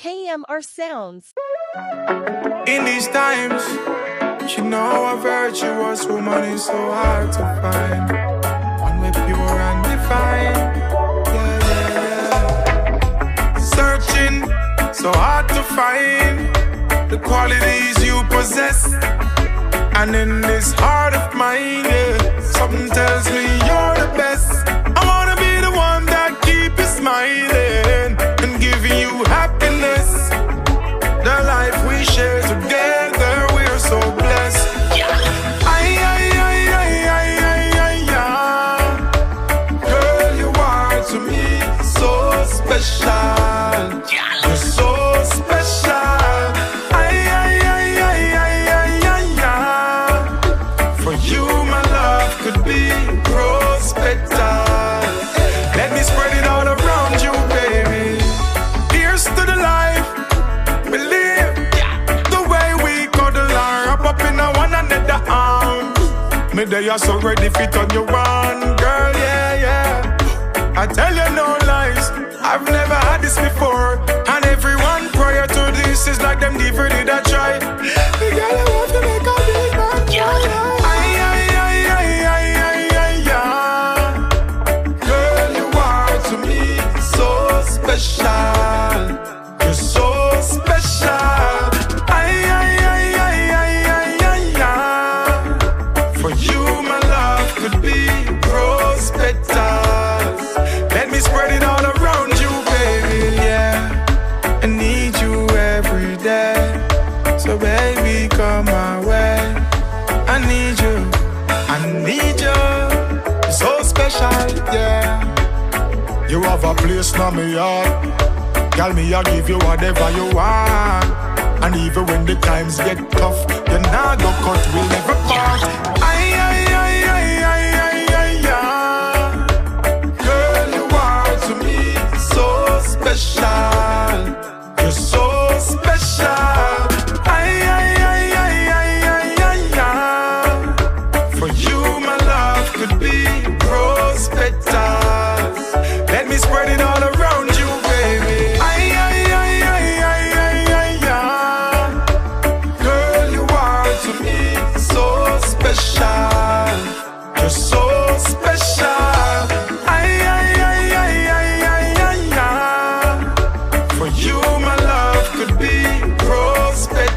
KMRSounds. In these times, you know a virtuous woman is so hard to find. One way pure and divine. Yeah. Searching, so hard to find the qualities you possess. And in this heart of mine, yeah, something tells me you're the best. I wanna be the one that keep you smiling and giving you happiness. The life we share together, we're so blessed. Girl, you are to me so special. You're so special. For you, my love could be rose petal. Let me spread it all around you, baby. Here's to the life we live. The way we cuddle and wrap up in one another arms. Me they are so ready fit on your one, girl, yeah. I tell you no lies, I've never had this before. And everyone prior to this is like them never did I try. The girl I want to make a big man. Girl, you are to me so special. You're so special. For you, my love could be rose petals. Let me spread it all around you, baby, yeah. I need you every day. So baby, come my way. I need you, you're so special, yeah. You have a place now me heart. Girl, me I give you whatever you want. And even when the times get tough, you're not go cut, we'll never part. Girl, you are to me so special. You're so special. For you, my love could be rose petals. Let me spread it all around you, baby. Girl, you are to me so special. You're so special. For you, my love could be rose petals.